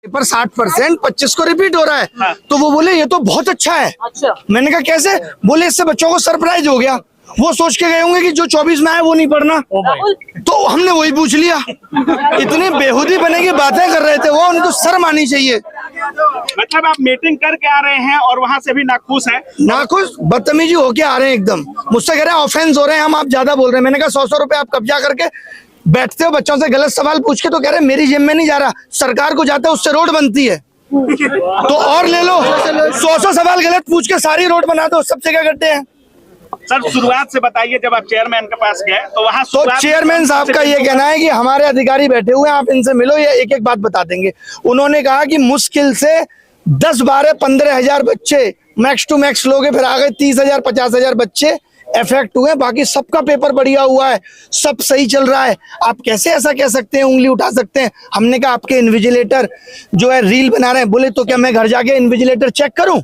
पर 60% 25 को रिपीट हो रहा है। हाँ। तो वो बोले ये तो बहुत अच्छा है। अच्छा। मैंने कहा कैसे? बोले इससे बच्चों को सरप्राइज हो गया, वो सोच के गए होंगे कि जो 24 में आए वो नहीं पढ़ना। तो हमने वही पूछ लिया। इतनी बेहूदी बने की बातें कर रहे थे वो, उनको शर्म आनी चाहिए। मतलब आप मीटिंग करके आ रहे हैं और वहां से भी नाखुश हैं? नाखुश बदतमीजी होके आ रहे हैं एकदम। मुझसे कह रहे हैं ऑफेंस हो रहे हैं हम, आप ज्यादा बोल रहे हैं। मैंने कहा 100 रुपए आप कब्जा करके बैठते हो बच्चों से गलत सवाल पूछ के, तो कह रहे हैं मेरी जेब में नहीं जा रहा, सरकार को जाता है उससे रोड बनती है। तो और ले लो, 100 सवाल गलत पूछ के सारी रोड बना दो, सब जगह गड्ढे हैं। सर शुरुआत से बताइए, जब आप चेयरमैन के पास गए तो वहाँ तो चेयरमैन साहब का ये कहना है कि हमारे अधिकारी बैठे हुए हैं, आप इनसे मिलो, ये एक एक बात बता देंगे। उन्होंने कहा कि मुश्किल से 10, 12, 15 हजार बच्चे मैक्स टू मैक्स लोगे, फिर आ गए 30,000, 50,000 बच्चे इफेक्ट हुए, बाकी सबका पेपर बढ़िया हुआ है, सब सही चल रहा है। आप कैसे ऐसा कह सकते हैं, उंगली उठा सकते हैं? हमने कहा आपके इन्विजिलेटर जो है रील बना रहे हैं। बोले तो क्या मैं घर जाके इन्विजिलेटर चेक करूं?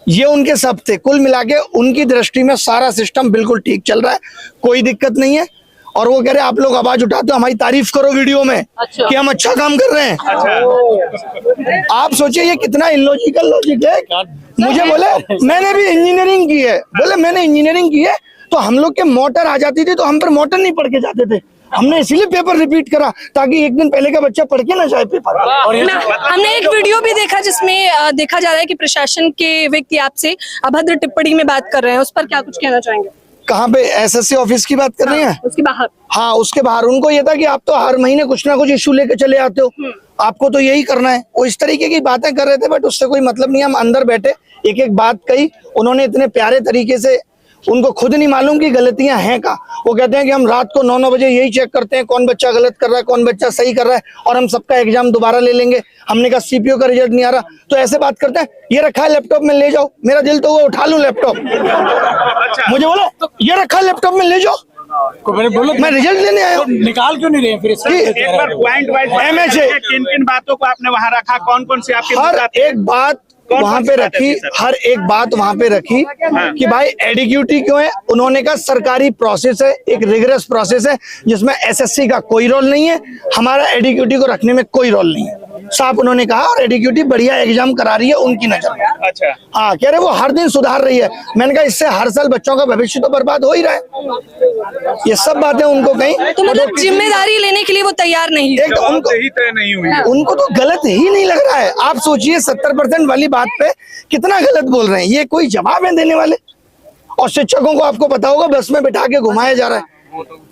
ये उनके सब थे। कुल मिला के उनकी दृष्टि में सारा सिस्टम बिल्कुल ठीक चल रहा है, कोई दिक्कत नहीं है। और वो कह रहे आप लोग आवाज उठाते हो, हमारी तारीफ करो वीडियो में। अच्छा। कि हम अच्छा काम कर रहे हैं। अच्छा। आप सोचिए ये कितना इलॉजिकल लॉजिक है। मुझे बोले मैंने भी इंजीनियरिंग की है, बोले मैंने इंजीनियरिंग की है तो हम लोग के मोटर आ जाती थी तो हम पर मोटर नहीं पढ़ के जाते थे, हमने इसीलिए पेपर रिपीट करा ताकि एक दिन पहले का बच्चा पढ़ के ना जाए पेपर। और हमने एक वीडियो भी देखा जिसमें देखा जा रहा है कि प्रशासन के व्यक्ति आपसे अभद्र टिप्पणी में बात कर रहे हैं, उस पर क्या कुछ कहना चाहेंगे? कहाँ पे? एसएससी ऑफिस की बात कर रही हैं? उसके बाहर। हाँ, उसके बाहर उनको ये था कि आप तो हर महीने कुछ ना कुछ इशू लेके चले आते हो, आपको तो यही करना है। वो इस तरीके की बातें कर रहे थे, बट उससे कोई मतलब नहीं। हम अंदर बैठे एक एक बात कही, उन्होंने इतने प्यारे तरीके से, उनको खुद नहीं मालूम कि गलतियां हैं का। वो कहते हैं कि हम रात को 9-9 बजे यही चेक करते हैं कौन बच्चा गलत कर रहा है, कौन बच्चा सही कर रहा है, और हम सबका एग्जाम दोबारा ले लेंगे। हमने कहा सीपीओ का रिजल्ट नहीं आ रहा, तो ऐसे बात करते हैं, ये रखा है लैपटॉप में ले जाओ। मेरा दिल तो वो उठा लूं लैपटॉप। मुझे बोला ये रखा है लैपटॉप में ले जाओ, मैं रिजल्ट लेने आया हूँ। निकाल क्यों नहीं रहे फिर? एक बार पॉइंट वाइज किन किन बातों को आपने वहाँ रखा, कौन कौन सी आपकी हर एक बात वहाँ पे रखी, हर एक बात वहाँ पे रखी कि भाई एडिक्यूटी क्यों है। उन्होंने कहा सरकारी प्रोसेस है, एक रिगरस प्रोसेस है जिसमें एसएससी का कोई रोल नहीं है, हमारा एडिक्यूटी को रखने में कोई रोल नहीं है, साफ उन्होंने कहा। और एडिक्यूटी बढ़िया एग्जाम करा रही है उनकी नजर में। अच्छा। हाँ, कह रहे वो हर दिन सुधार रही है। मैंने कहा इससे हर साल बच्चों का भविष्य तो बर्बाद हो ही रहा है। ये सब बातें उनको कहीं, तो मतलब जिम्मेदारी लेने के लिए वो तैयार नहीं है। उनको ही तय नहीं हुई, उनको तो गलत ही नहीं लग रहा है। आप सोचिए 70% वाली बात पे कितना गलत बोल रहे हैं, ये कोई जवाब है देने वाले? और शिक्षकों को आपको पता होगा बस में बिठा के घुमाया जा रहा है,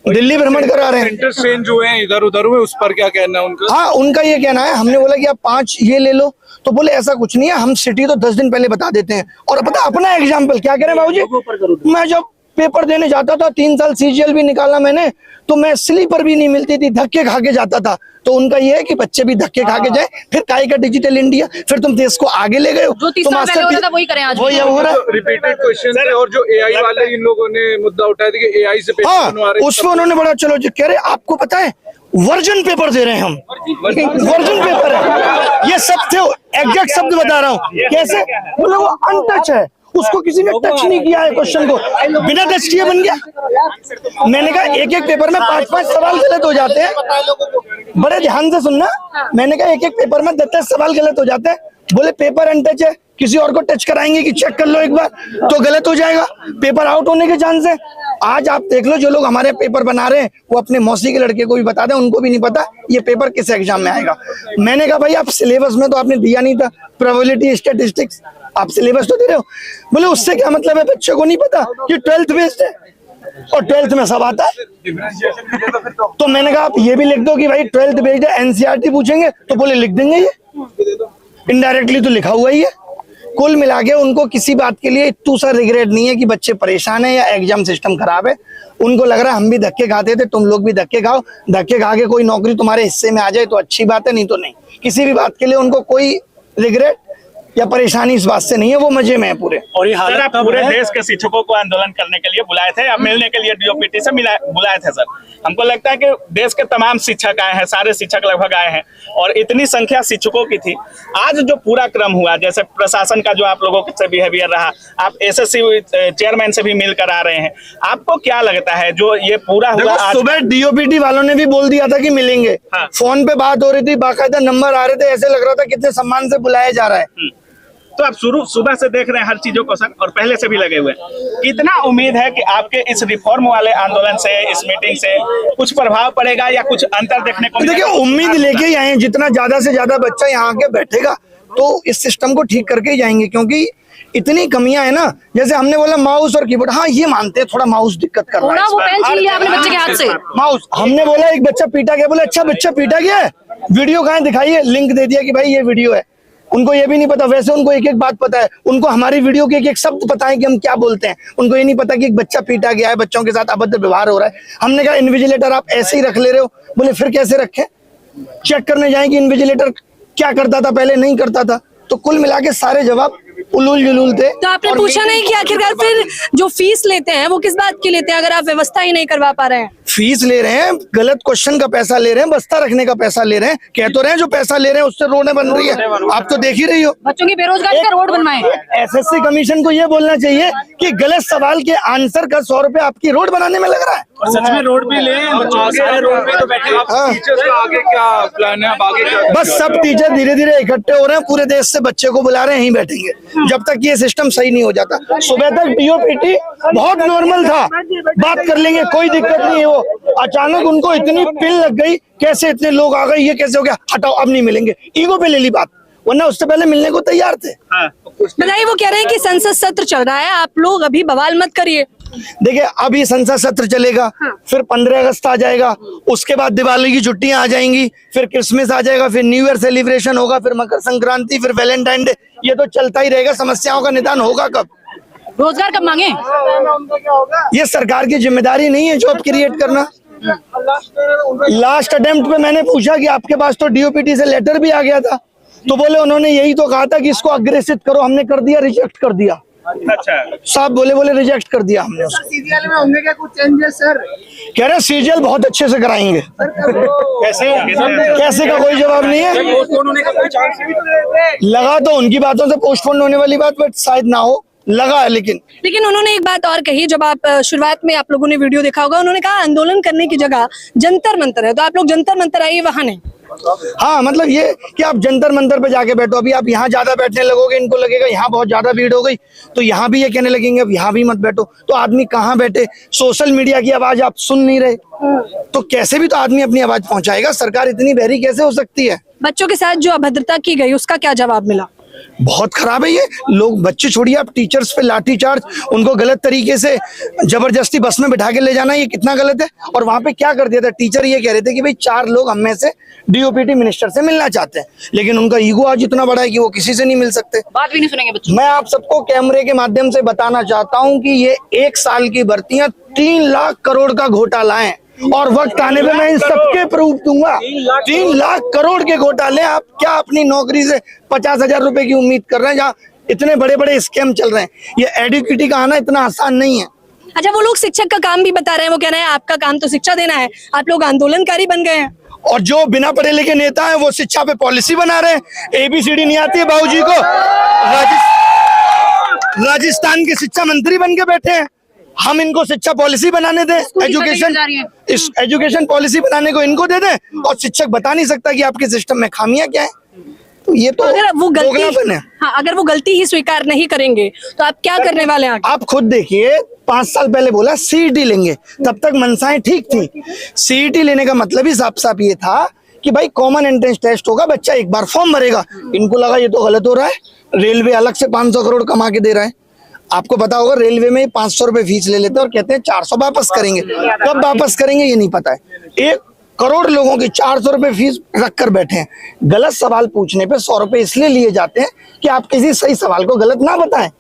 दिल्ली भ्रमण करा रहे हैं। इंटरचेंज हुए हैं इधर उधर हुए, उस पर क्या कहना है उनका? हाँ, उनका ये कहना है। हमने बोला कि आप 5 ये ले लो, तो बोले ऐसा कुछ नहीं है, हम सिटी तो 10 दिन पहले बता देते हैं। और पता अपना एग्जाम्पल क्या कह रहे हैं बाबूजी, मैं जब पेपर देने जाता था 3 साल सीजीएल भी निकाला मैंने, तो मैं स्लीपर भी नहीं मिलती थी, धक्के खा के जाता था। तो उनका ये है कि बच्चे भी धक्के खा के जाए, फिर काहे का डिजिटल इंडिया, फिर तुम देश को आगे ले गए हो। जो 30 साल पहले होता था वही करें आज। वही हो रहा है। रिपीटेड क्वेश्चन है, और जो एआई वाले इन लोगों ने मुद्दा उठाया था कि एआई से पेपर बनवा हाँ, रहे हैं, उसमें उन्होंने बड़ा चलो जो कह रहे आपको पता है वर्जन पेपर दे रहे हैं हम, वर्जन पेपर है ये सब थे। एग्जैक्ट शब्द बता रहा हूँ। कैसे? बोले वो अनटच है, उसको किसी ने टच नहीं किया है, क्वेश्चन को बिना टच किए बन गया। मैंने कहा एक एक पेपर में 5-5 सवाल गलत हो जाते हैं, बड़े ध्यान से सुनना। मैंने कहा एक एक पेपर में 10-10 सवाल गलत हो जाते हैं। बोले पेपर अनटच है, किसी और को टच कराएंगे कि चेक कर लो एक बार, तो गलत हो जाएगा, पेपर आउट होने के चांस है। आज आप देख लो जो लोग हमारे पेपर बना रहे हैं वो अपने मौसी के लड़के को भी बता दें, उनको भी नहीं पता ये पेपर किस एग्जाम में आएगा। मैंने कहा भाई आप सिलेबस में तो आपने दिया नहीं था, प्रोबेबिलिटी स्टैटिस्टिक्स आप सिलेबस तो दे रहे हो। बोले उससे क्या मतलब है, बच्चे को नहीं पता कि 12th बेस्ड है और 12th में सब आता है। तो मैंने कहा आप ये भी लिख दो कि भाई 12th बेस्ड है, एनसीईआरटी पूछेंगे तो बोले लिख देंगे, ये इनडायरेक्टली तो लिखा हुआ ही है। कुल मिला के उनको किसी बात के लिए इतू सा रिग्रेट नहीं है कि बच्चे परेशान है या एग्जाम सिस्टम खराब है। उनको लग रहा है हम भी धक्के खाते थे, तुम लोग भी धक्के खाओ, धक्के खा के कोई नौकरी तुम्हारे हिस्से में आ जाए तो अच्छी बात है, नहीं तो नहीं। किसी भी बात के लिए उनको कोई रिग्रेट या परेशानी इस बात से नहीं है, वो मजे में है पूरे। और ये सर हालत आप कब पूरे है? देश के शिक्षकों को आंदोलन करने के लिए बुलाए थे या मिलने के लिए डीओपीटी से बुलाए थे सर? हमको लगता है कि देश के तमाम शिक्षक आए हैं, सारे शिक्षक लगभग आए हैं और इतनी संख्या शिक्षकों की थी। आज जो पूरा क्रम हुआ, जैसे प्रशासन का जो आप लोगों से बिहेवियर रहा, आप एसएससी चेयरमैन से भी मिलकर आ रहे हैं, आपको क्या लगता है जो ये पूरा हुआ आज? सुबह डीओपीटी वालों ने भी बोल दिया था कि मिलेंगे, हाँ। फोन पे बात हो रही थी, बाकायदा नंबर आ रहे थे, ऐसे लग रहा था कितने सम्मान से बुलाया जा रहा है। तो आप सुबह से देख रहे हैं हर चीजों को सर, और पहले से भी लगे हुए हैं। कितना उम्मीद है कि आपके इस रिफॉर्म वाले आंदोलन से, इस मीटिंग से कुछ प्रभाव पड़ेगा या कुछ अंतर देखने को देखिए, मिलेगा? उम्मीद लेके ही आए हैं, जितना ज्यादा से ज्यादा बच्चा यहाँ आके बैठेगा तो इस सिस्टम को ठीक करके ही जाएंगे, क्योंकि इतनी कमियां है ना। जैसे हमने बोला माउस और कीबोर्ड, हाँ ये मानते हैं थोड़ा माउस दिक्कत कर रहा है, वो पेन छीन लिया आपने बच्चे के हाथ से। माउस। हमने बोला एक बच्चा पीटा गया, बोले अच्छा बच्चा पीटा गया है, वीडियो कहाँ है दिखाइए, लिंक दे दिया कि भाई ये वीडियो है। उनको ये भी नहीं पता, वैसे उनको एक एक बात पता है, उनको हमारी वीडियो के एक एक शब्द पता है कि हम क्या बोलते हैं। उनको ये नहीं पता कि एक बच्चा पीटा गया है, बच्चों के साथ अभद्र व्यवहार हो रहा है। हमने कहा इन्विजिलेटर आप ऐसे ही रख ले रहे हो, बोले फिर कैसे रखे, चेक करने जाए कि इन्विजिलेटर क्या करता था पहले, नहीं करता था। तो कुल मिला के सारे जवाब उलूल जुलूल थे। तो आपने पूछा नहीं कि आखिरकार फिर जो फीस लेते हैं वो किस बात की लेते हैं अगर आप व्यवस्था ही नहीं करवा पा रहे हैं? फीस ले रहे हैं, गलत क्वेश्चन का पैसा ले रहे हैं, बस्ता रखने का पैसा ले रहे हैं। कह तो रहे हैं जो पैसा ले रहे हैं उससे रोडें बन रही है, आप तो देख ही रही हो। बच्चों की बेरोजगारी का रोड बनवाएं। एसएससी कमीशन को ये बोलना चाहिए कि गलत सवाल के आंसर का 100 रुपए आपकी रोड बनाने में लग रहा है। और सच में रोड भी ले बच्चों को सारे रोड पे तो बैठे। हाँ। टीचर्स का आगे क्या प्लान है, अब आगे क्या? बस सब टीचर धीरे धीरे इकट्ठे हो रहे हैं, पूरे देश से बच्चे को बुला रहे हैं, यहीं बैठेंगे जब तक ये सिस्टम सही नहीं हो जाता। सुबह तक डीओपीटी बहुत नॉर्मल था, बात कर लेंगे कोई दिक्कत नहीं है। वो अचानक उनको इतनी पिन लग गई, कैसे इतने लोग आ गए, ये कैसे हो गया, हटाओ अब नहीं मिलेंगे, ईगो पे ले ली बात, वरना उससे पहले मिलने को तैयार थे। बताइए, वो कह रहे हैं कि संसद सत्र चल रहा है, आप लोग अभी बवाल मत करिए। देखिए अब ये संसद सत्र चलेगा, फिर 15 अगस्त आ जाएगा, उसके बाद दिवाली की छुट्टियां आ जाएंगी, फिर क्रिसमस आ जाएगा, फिर न्यू ईयर सेलिब्रेशन होगा, फिर मकर संक्रांति, फिर वैलेंटाइन डे, ये तो चलता ही रहेगा। समस्याओं का निदान होगा कब? रोजगार कब मांगे? ये सरकार की जिम्मेदारी नहीं है जॉब क्रिएट करना। लास्ट अटेम्प्ट पे मैंने पूछा कि आपके पास तो डीओपीटी से लेटर भी आ गया था, तो बोले उन्होंने यही तो कहा था कि इसको अग्रेसित करो, हमने कर दिया, रिजेक्ट कर दिया। अच्छा, साहब बोले रिजेक्ट कर दिया हमने उसको। सीजीएल में होंगे क्या कुछ चेंजेस सर? कह रहे सीजीएल बहुत अच्छे से कराएंगे। कैसे का कोई जवाब नहीं है, लगा तो उनकी बातों से पोस्टपोन होने वाली बात, बट शायद ना हो, लगा है। लेकिन उन्होंने एक बात और कही, जब आप शुरुआत में आप लोगों ने वीडियो देखा होगा, उन्होंने कहा आंदोलन करने की जगह जंतर मंतर है, तो आप लोग जंतर मंतर आइए, वहां नहीं। हाँ, मतलब ये कि आप जंतर मंतर पे जाके बैठो। अभी आप यहाँ ज्यादा बैठने लगोगे, इनको लगेगा यहाँ बहुत ज्यादा भीड़ हो गई, तो यहाँ भी ये कहने लगेंगे अब यहाँ भी मत बैठो। तो आदमी कहाँ बैठे? सोशल मीडिया की आवाज आप सुन नहीं रहे, तो कैसे भी तो आदमी अपनी आवाज पहुंचाएगा। सरकार इतनी बहरी कैसे हो सकती है? बच्चों के साथ जो अभद्रता की गई उसका क्या जवाब मिला? बहुत खराब है ये। लोग, बच्चे छोड़िए, आप टीचर्स पे लाठीचार्ज, उनको गलत तरीके से जबरदस्ती बस में बिठा के ले जाना, ये कितना गलत है। और वहां पे क्या कर दिया था, टीचर ये कह रहे थे कि भाई 4 लोग हम में से डीओपीटी मिनिस्टर से मिलना चाहते हैं, लेकिन उनका ईगो आज इतना बड़ा है कि वो किसी से नहीं मिल सकते। बात भी नहीं सुनेंगे बच्चे। मैं आप सबको कैमरे के माध्यम से बताना चाहता हूं कि ये 1 साल की भर्तियां 3 लाख करोड़ का घोटाला है, और वक्त आने पे मैं इन सबके प्रूफ दूंगा। 3 लाख करोड़ के घोटाले। आप क्या अपनी नौकरी से 50,000 रुपए की उम्मीद कर रहे हैं, जहाँ इतने बड़े बड़े स्कैम चल रहे हैं? ये एडुकेटी का आना इतना आसान नहीं है। अच्छा, वो लोग शिक्षक का काम भी बता रहे हैं, वो कह रहे हैं आपका काम तो शिक्षा देना है, आप लोग आंदोलनकारी बन गए हैं। और जो बिना पढ़े लिखे नेता है वो शिक्षा पे पॉलिसी बना रहे हैं। ABCD नहीं आती है बाबूजी को, राजस्थान के शिक्षा मंत्री बन के बैठे हैं। हम इनको शिक्षा पॉलिसी बनाने दें, एजुकेशन पॉलिसी बनाने को इनको दे दें, और शिक्षक बता नहीं सकता कि आपके सिस्टम में खामियां क्या है। तो ये तो अगर वो दोगलापन है। हाँ, अगर वो गलती ही स्वीकार नहीं करेंगे तो आप क्या करने वाले हैं? आप खुद देखिए, 5 साल पहले बोला CET लेंगे, तब तक मनसाएं ठीक थी। CET लेने का मतलब ही साफ साफ ये था कि भाई कॉमन एंट्रेंस टेस्ट होगा, बच्चा एक बार फॉर्म भरेगा। इनको लगा ये तो गलत हो रहा है, रेलवे अलग से 500 करोड़ कमा के दे रहा है। आपको पता होगा रेलवे में 500 रुपए फीस ले लेते हैं और कहते हैं 400 वापस करेंगे। कब वापस करेंगे ये नहीं पता है। 1 करोड़ लोगों की 400 रुपए फीस रख कर बैठे हैं। गलत सवाल पूछने पे 100 रुपए इसलिए लिए जाते हैं कि आप किसी सही सवाल को गलत ना बताएं,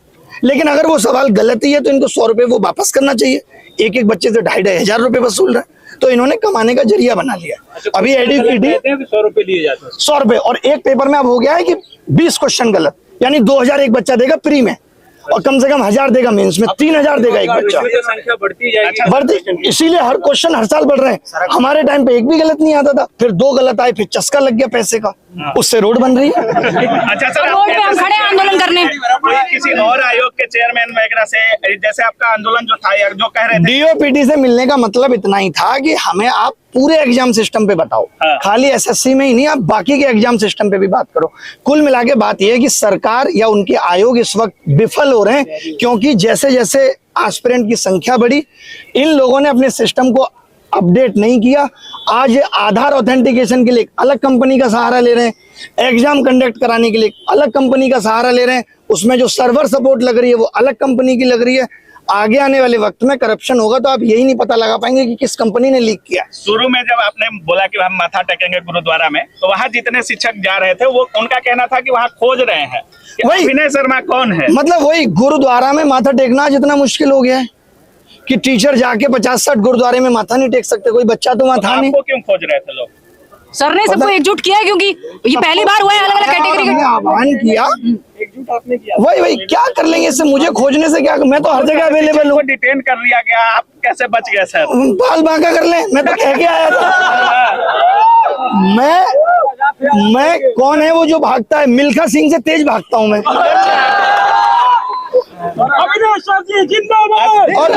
लेकिन अगर वो सवाल गलत ही है तो इनको 100 रुपए वो वापस करना चाहिए। एक बच्चे से 2,500 रुपए वसूल रहे हैं, तो इन्होंने कमाने का जरिया बना लिया। अभी एडुकेटी 100 रुपए लिए जाते हैं, 100 रुपए, और एक पेपर में अब हो गया है कि 20 क्वेश्चन गलत। यानी 2000 एक बच्चा देगा प्री में और कम से कम 1000 देगा मेंस में, 3000 देगा एक बच्चा। संख्या बढ़ती जाएगी। बढ़ती, इसीलिए हर क्वेश्चन हर साल बढ़ रहे हैं। हमारे टाइम पे एक भी गलत नहीं आता था, फिर 2 गलत आए, फिर चस्का लग गया पैसे का, उससे रोड बन रही है। अच्छा सर, रोड पे हम खड़े हैं आंदोलन करने। कोई किसी और आयोग के चेयरमैन वगैरह से, जैसे आपका आंदोलन जो था, जो कह रहे थे डीओपीटी से मिलने का मतलब इतना ही था कि हमें आप पूरे एग्जाम सिस्टम पे बताओ, खाली एसएससी में ही नहीं, आप बाकी के एग्जाम सिस्टम पे भी बात करो। कुल मिला के बात यह है कि सरकार या उनके आयोग इस वक्त विफल हो रहे हैं, क्योंकि जैसे जैसे एस्पिरेंट की संख्या बढ़ी, इन लोगों ने अपने सिस्टम को अपडेट नहीं किया। आज आधार ऑथेंटिकेशन के लिए अलग कंपनी का सहारा ले रहे हैं, एग्जाम कंडक्ट कराने के लिए अलग कंपनी का सहारा ले रहे हैं, उसमें जो सर्वर सपोर्ट लग रही है वो अलग कंपनी की लग रही है। आगे आने वाले वक्त में करप्शन होगा तो आप यही नहीं पता लगा पाएंगे कि किस कंपनी ने लीक किया। शुरू में जब आपने बोला कि हम माथा टेकेंगे गुरुद्वारा में, तो वहाँ जितने शिक्षक जा रहे थे वो उनका कहना था कि वहाँ खोज रहे हैं वही विनय शर्मा कौन है। मतलब वही गुरुद्वारा में माथा टेकना जितना मुश्किल हो गया है कि टीचर जाके 50-60 गुरुद्वारे में माथा नहीं टेक सकते, कोई बच्चा तो वहाँ था नहीं। आपको क्यों खोज रहे थे लोग? सर ने सबको एकजुट किया है, क्योंकि ये पहली बार हुआ है अलग अलग कैटेगरी हमने का। आह्वान किया, वही क्या कर लेंगे इससे, मुझे खोजने से क्या, मैं तो हर जगह अवेलेबल हूँ। डिटेन कर लिया गया, आप कैसे बच गए सर? बाल बांका कर ले, मैं तो कह के आया था। मैं कौन है वो जो भागता है, मिल्खा सिंह से तेज भागता हूँ मैं। और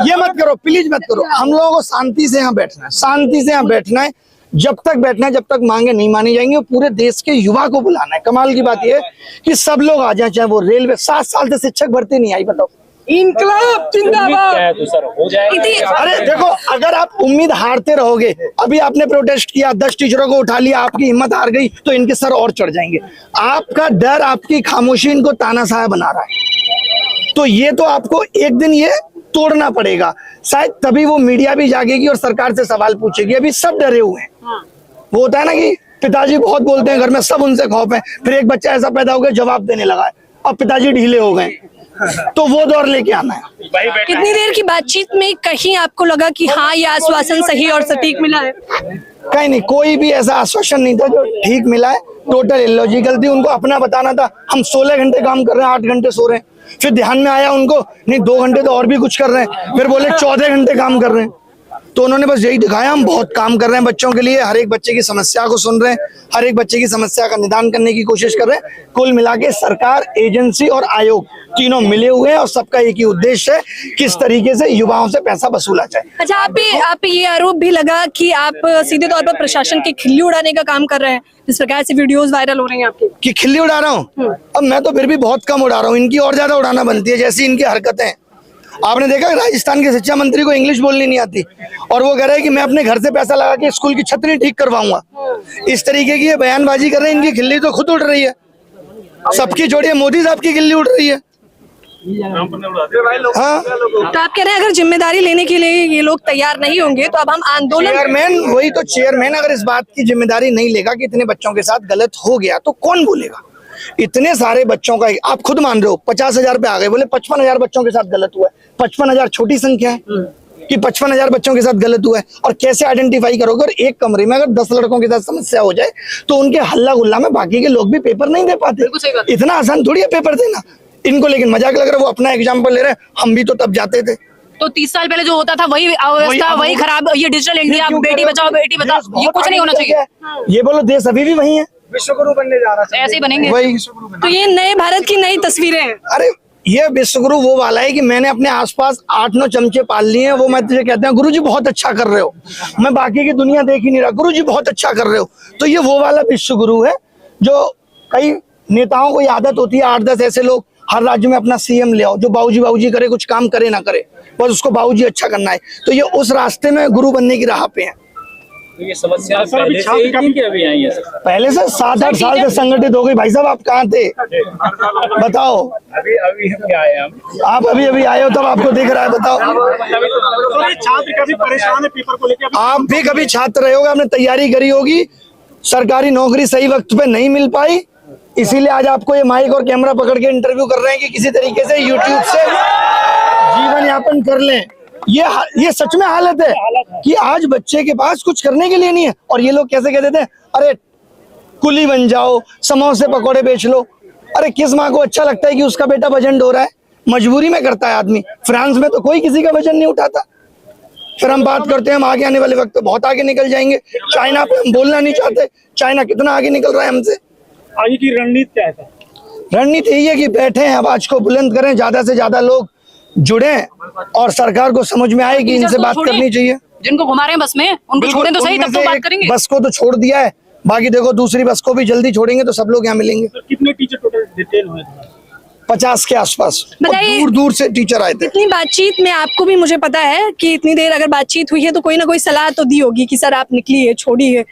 ये मत करो प्लीज, मत करो। हम लोगों को शांति से यहाँ बैठना है, शांति से यहाँ बैठना है, जब तक बैठना है, जब तक मांगे नहीं मानी जाएंगी। पूरे देश के युवा को बुलाना है। कमाल की बात यह है कि सब लोग आ जाए, चाहे वो रेलवे, 7 साल से शिक्षक भर्ती नहीं आई, बताओ। इनकलाब जिंदाबाद। तो सर हो जाएगा। अरे देखो, अगर आप उम्मीद हारते रहोगे, अभी आपने प्रोटेस्ट किया, 10 टीचरों को उठा लिया, आपकी हिम्मत हार गई, तो इनके सर और चढ़ जाएंगे। आपका डर, आपकी खामोशी इनको तानाशाह बना रहा है। तो ये तो आपको एक दिन ये तोड़ना पड़ेगा, शायद तभी वो मीडिया भी जागेगी और सरकार से सवाल पूछेगी। अभी सब डरे हुए हैं। वो होता है ना कि पिताजी बहुत बोलते हैं घर में, सब उनसे खौफ है, फिर एक बच्चा ऐसा पैदा हो गया जवाब देने लगा है, अब पिताजी ढीले हो गए, तो वो दौर लेके आना है। कितनी देर की बातचीत में कहीं आपको लगा कि हाँ ये आश्वासन सही और सटीक मिला है? कहीं नहीं, कोई भी ऐसा आश्वासन नहीं था जो ठीक मिला है। टोटल इलॉजिकल थी। उनको अपना बताना था, हम 16 घंटे काम कर रहे हैं, 8 घंटे सो रहे हैं। फिर ध्यान में आया उनको, नहीं 2 घंटे तो और भी कुछ कर रहे हैं, फिर बोले 14 घंटे काम कर रहे हैं। तो उन्होंने बस यही दिखाया, हम बहुत काम कर रहे हैं बच्चों के लिए, हर एक बच्चे की समस्या को सुन रहे हैं, हर एक बच्चे की समस्या का निदान करने की कोशिश कर रहे हैं। कुल मिला के सरकार, एजेंसी और आयोग तीनों मिले हुए हैं और सबका एक ही उद्देश्य है, किस तरीके से युवाओं से पैसा वसूला जाए। अच्छा, आप पे ये आरोप भी लगा कि आप सीधे तौर पर प्रशासन की खिल्ली उड़ाने का काम कर रहे हैं, जिस प्रकार से वीडियोस वायरल हो रही हैं आपकी। कि खिल्ली उड़ा रहा हूँ? अब मैं तो फिर भी बहुत कम उड़ा रहा हूँ, इनकी और ज्यादा उड़ाना बनती है, जैसी इनकी हरकतें। आपने देखा राजस्थान के शिक्षा मंत्री को इंग्लिश बोलनी नहीं आती और वो कह रहे हैं कि मैं अपने घर से पैसा लगा के स्कूल की छतरी ठीक करवाऊंगा। इस तरीके की ये बयानबाजी कर रहे हैं, इनकी खिल्ली तो खुद उड़ रही है। सबकी जोड़िए, मोदी साहब की खिल्ली उड़ रही है। हाँ, तो आप कह रहे हैं अगर जिम्मेदारी लेने के लिए ये लोग तैयार नहीं होंगे तो अब हम आंदोलन। चेयरमैन, वही तो चेयरमैन अगर इस बात की जिम्मेदारी नहीं लेगा कि इतने बच्चों के साथ गलत हो गया, तो कौन बोलेगा? इतने सारे बच्चों का, आप खुद मान रहे हो 50,000 पे आ गए, बोले 55,000 बच्चों के साथ गलत हुआ है। 55,000 छोटी संख्या है कि 55,000 बच्चों के साथ गलत हुआ है? और कैसे आइडेंटिफाई करोगे? और एक कमरे में अगर 10 लड़कों के साथ समस्या हो जाए तो उनके हल्ला गुल्ला में बाकी के लोग भी पेपर नहीं दे पाते। इतना आसान थोड़ी है पेपर देना। इनको लेकिन मजाक लग रहा है, वो अपना एग्जाम्पल ले रहे हैं, हम भी तो तब जाते थे। तो 30 साल पहले जो होता था वही अवस्था, वही खराब। ये डिजिटल इंडिया, बेटी बचाओ बेटी बचाओ, ये कुछ नहीं होना चाहिए। ये बोलो देश अभी भी वही है, विश्वगुरु बनने जा रहा है, ऐसे ही बनेंगे। वही। तो ये नए भारत की नई तस्वीरें हैं। अरे ये विश्वगुरु वो वाला है कि मैंने अपने आसपास 8-9 चमचे पाल लिए हैं, वो मैं तुझे कहते हैं गुरुजी बहुत अच्छा कर रहे हो, मैं बाकी की दुनिया देख ही नहीं रहा, गुरुजी बहुत अच्छा कर रहे हो। तो ये वो वाला विश्वगुरु है जो कई नेताओं को आदत होती है, 8-10 ऐसे लोग हर राज्य में अपना सीएम ले आओ, जो बाबूजी करे, कुछ काम करे ना करे, बस उसको बाबूजी अच्छा करना है। तो ये उस रास्ते में गुरु बनने की राह पे है। तो ये समस्या पहले से ही थी कि अभी आई है? पहले से 7-8 साल से संगठित हो गई। भाई साहब आप कहाँ थे बताओ? अभी आए हम। आप अभी आए हो तब आपको दिख रहा है, बताओ। छात्र कभी परेशान है पेपर को लेकर? आप भी कभी छात्र रहे होगे, आपने तैयारी करी होगी, सरकारी नौकरी सही वक्त पे नहीं मिल पाई, इसीलिए आज आपको ये माइक और कैमरा पकड़ के इंटरव्यू कर रहे हैं कि किसी तरीके से यूट्यूब से जीवन यापन कर लें। ये सच में हालत है कि आज बच्चे के पास कुछ करने के लिए नहीं है। और ये लोग कैसे कहते थे, अरे कुली बन जाओ, समोसे पकौड़े बेच लो। अरे किस माँ को अच्छा लगता है कि उसका बेटा वजन ढो रहा है? मजबूरी में करता है आदमी। फ्रांस में तो कोई किसी का वजन नहीं उठाता। फिर हम बात करते हैं हम आगे आने वाले वक्त तो बहुत आगे निकल जाएंगे। चाइना पे हम बोलना नहीं चाहते, चाइना कितना आगे निकल रहा है हमसे। आगे की रणनीति क्या है? रणनीति यही है कि बैठे आवाज को बुलंद करें, ज्यादा से ज्यादा लोग जुड़े और सरकार को समझ में आए कि इनसे बात करनी चाहिए। जिनको घुमा रहे हैं बस में उनको छोड़ें तो सही, तब तो बात करेंगे। बस को तो छोड़ दिया है, बाकी देखो दूसरी बस को भी जल्दी छोड़ेंगे तो सब लोग यहाँ मिलेंगे। कितने टीचर टोटल डिटेन हुए? 50 के आसपास। बताइए, दूर दूर से टीचर आए थे। इतनी बातचीत में आपको भी, मुझे पता है कि इतनी देर अगर बातचीत हुई है तो कोई ना कोई सलाह तो दी होगी कि सर आप निकलिए, छोड़िए।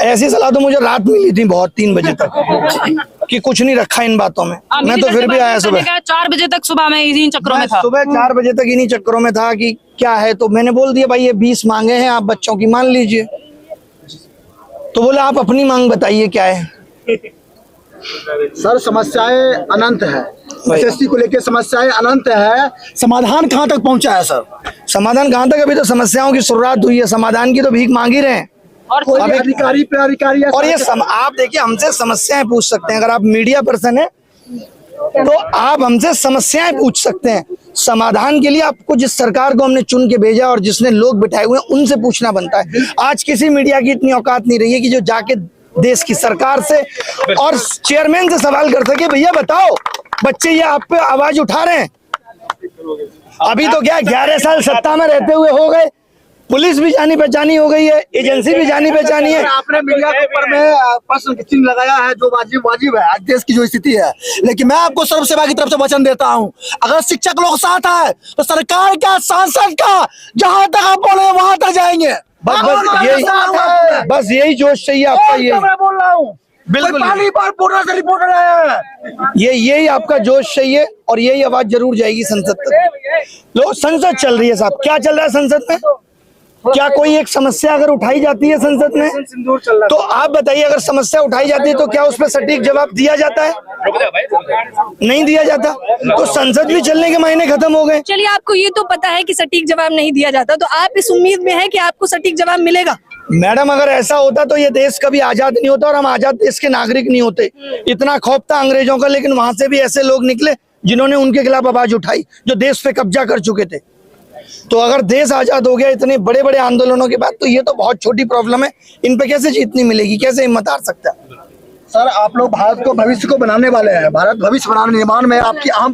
ऐसी सलाह तो मुझे रात मिली थी बहुत 3 बजे तक कि कुछ नहीं रखा इन बातों में। मैं तो फिर भी आया सुबह 4 बजे तक, सुबह में इन्हीं चक्करों में था। सुबह 4 बजे तक इन्हीं चक्करों में था कि क्या है, तो मैंने बोल दिया भाई ये 20 मांगे हैं आप बच्चों की, मान लीजिए। तो बोला आप अपनी मांग बताइए क्या है। सर समस्याएं अनंत है, एसएससी को लेकर समस्याएं अनंत है, समाधान कहाँ तक पहुंचा है सर? समाधान कहाँ तक? अभी तो समस्याओं की शुरुआत हुई है, समाधान की तो भीख मांग ही रहे हैं। और कोई अधिकारी प्राधिकारी और ये आप देखिए हमसे समस्याएं पूछ सकते हैं, अगर आप मीडिया पर्सन है तो आप हमसे समस्याएं पूछ सकते हैं। समाधान के लिए आपको जिस सरकार को हमने चुन के भेजा और जिसने लोग बिठाए हुए हैं उनसे पूछना बनता है। आज किसी मीडिया की इतनी औकात नहीं रही है कि जो जाके देश की सरकार से और चेयरमैन से सवाल कर सके भैया बताओ बच्चे ये आप पे आवाज उठा रहे हैं। अभी तो क्या 11 साल सत्ता में रहते हुए हो गए, पुलिस भी जानी पहचानी हो गई है, एजेंसी भी जानी पहचानी है। आपने मीडिया के ऊपर में प्रश्न चिन्ह लगाया है जो वाजिब है आज देश की जो स्थिति है, लेकिन मैं आपको सर्व सेवा की तरफ से वचन देता हूं, अगर शिक्षक लोग साथ है तो सरकार का, सांसद का, जहां तक आप बोले वहां तक जाएंगे। बस यही जोश चाहिए आपका। ये मैं बोल रहा हूँ बिल्कुल पहली बार बोर्डर से रिपोर्टर आया है। यही आपका जोश चाहिए और यही आवाज जरूर जाएगी संसद तक। लो संसद चल रही है साहब, क्या चल रहा है संसद में? क्या कोई एक समस्या अगर उठाई जाती है संसद में तो आप बताइए, अगर समस्या उठाई जाती है तो क्या उस पर सटीक जवाब दिया जाता है? नहीं दिया जाता। तो संसद भी चलने के महीने खत्म हो गए। चलिए, आपको ये तो पता है कि सटीक जवाब नहीं दिया जाता, तो आप इस उम्मीद में है कि आपको सटीक जवाब मिलेगा? मैडम अगर ऐसा होता तो ये देश कभी आजाद नहीं होता और हम आजाद देश के नागरिक नहीं होते। इतना खौफ था अंग्रेजों का, लेकिन वहां से भी ऐसे लोग निकले जिन्होंने उनके खिलाफ आवाज उठाई जो देश पे कब्जा कर चुके थे। तो अगर देश आजाद हो गया इतने बड़े बड़े आंदोलनों के बाद तो ये तो बहुत छोटी प्रॉब्लम है, इन पे कैसे जीतनी मिलेगी, कैसे हिम्मत हार सकता है? सर आप लोग भारत को भविष्य को बनाने वाले हैं, भारत भविष्य बनाने निर्माण में आपकी अहम